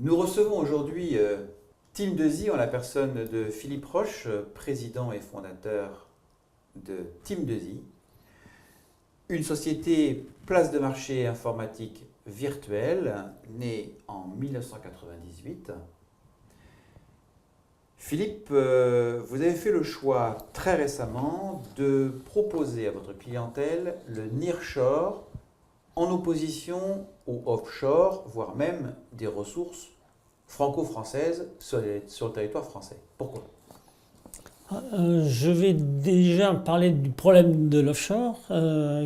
Nous recevons aujourd'hui Team 2i en la personne de Philippe Roche, président et fondateur de Team 2i, une société place de marché informatique virtuelle née en 1998. Philippe, vous avez fait le choix très récemment de proposer à votre clientèle le nearshore en opposition au offshore, voire même des ressources franco-françaises sur le territoire français. Pourquoi ? Je vais déjà parler du problème de l'offshore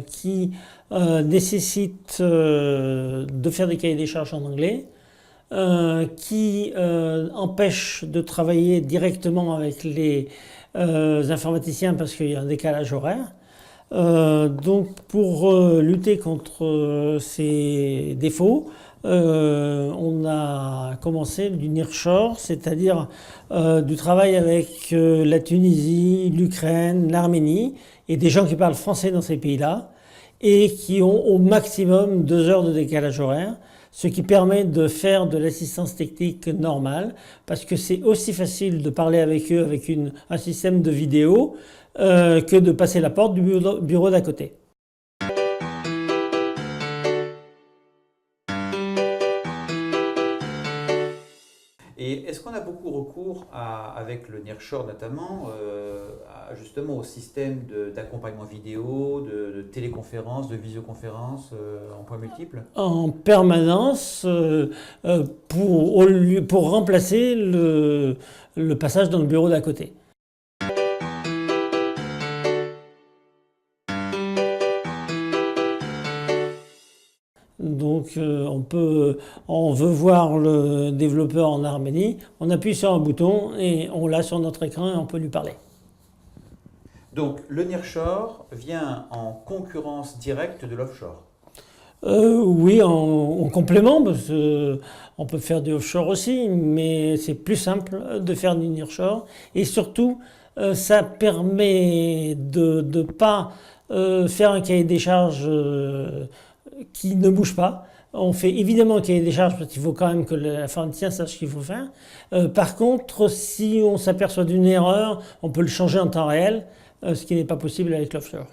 qui nécessite de faire des cahiers des charges en anglais, qui empêche de travailler directement avec les informaticiens parce qu'il y a un décalage horaire. Donc pour lutter contre ces défauts, on a commencé du nearshore, c'est-à-dire du travail avec la Tunisie, l'Ukraine, l'Arménie et des gens qui parlent français dans ces pays-là et qui ont au maximum 2 heures de décalage horaire, ce qui permet de faire de l'assistance technique normale parce que c'est aussi facile de parler avec eux avec un système de vidéo que de passer la porte du bureau d'à côté. Et est-ce qu'on a beaucoup recours avec le nearshore notamment, justement au système d'accompagnement vidéo, de téléconférence, de visioconférence en point multiple ? En permanence pour remplacer le passage dans le bureau d'à côté. Donc on veut voir le développeur en Arménie, on appuie sur un bouton et on l'a sur notre écran et on peut lui parler. Donc le nearshore vient en concurrence directe de l'offshore ? Oui, en complément, parce qu'on peut faire du offshore aussi, mais c'est plus simple de faire du nearshore. Et surtout, ça permet de ne pas faire un cahier des charges qui ne bouge pas. On fait évidemment un cahier des charges parce qu'il faut quand même que l'informaticien sache ce qu'il faut faire. Par contre, si on s'aperçoit d'une erreur, on peut le changer en temps réel, ce qui n'est pas possible avec l'offshore.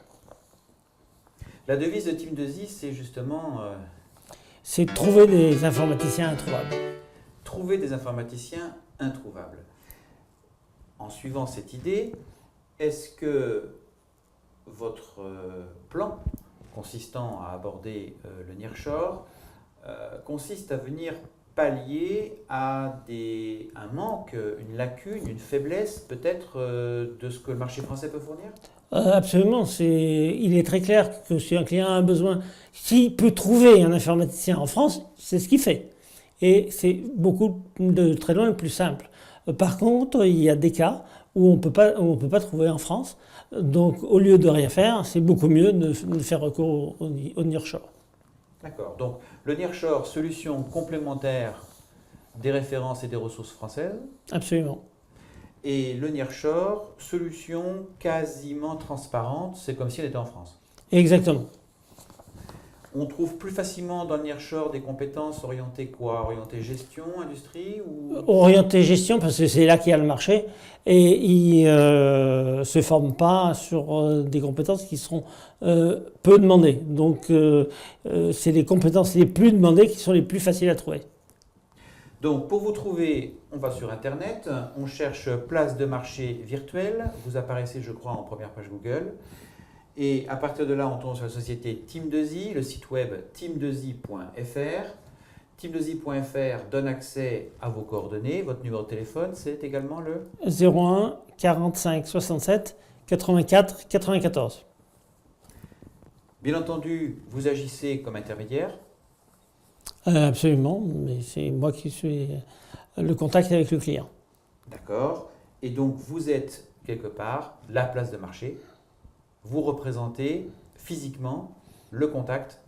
La devise de Team 2i, c'est justement... c'est trouver des informaticiens introuvables. Trouver des informaticiens introuvables. En suivant cette idée, est-ce que votre plan consistant à aborder le nearshore consiste à venir pallier à un manque, une lacune, une faiblesse peut-être de ce que le marché français peut fournir ? Absolument, il est très clair que si un client a un besoin, s'il peut trouver un informaticien en France, c'est ce qu'il fait. Et c'est de très loin le plus simple. Par contre, il y a des cas où on peut pas trouver en France. Donc au lieu de rien faire, c'est beaucoup mieux de faire recours au nearshore. D'accord. Donc le nearshore, solution complémentaire des références et des ressources françaises. Absolument. Et le nearshore, solution quasiment transparente, c'est comme si elle était en France. Exactement. On trouve plus facilement dans le nearshore des compétences orientées quoi ? Orientées gestion, industrie ou... Orientées gestion, parce que c'est là qu'il y a le marché, et ils ne se forment pas sur des compétences qui seront peu demandées. Donc c'est les compétences les plus demandées qui sont les plus faciles à trouver. Donc pour vous trouver, on va sur Internet, on cherche place de marché virtuelle, vous apparaissez je crois en première page Google, et à partir de là on tombe sur la société Team 2i, le site web team2i.fr. Team2i.fr donne accès à vos coordonnées, votre numéro de téléphone, c'est également le 01 45 67 84 94. Bien entendu, vous agissez comme intermédiaire. Absolument, mais c'est moi qui suis le contact avec le client. D'accord. Et donc vous êtes quelque part la place de marché. Vous représentez physiquement le contact.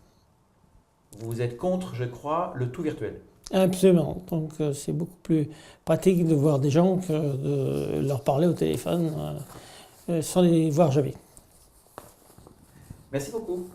Vous êtes contre, je crois, le tout virtuel. Absolument. Donc c'est beaucoup plus pratique de voir des gens que de leur parler au téléphone sans les voir jamais. Merci beaucoup.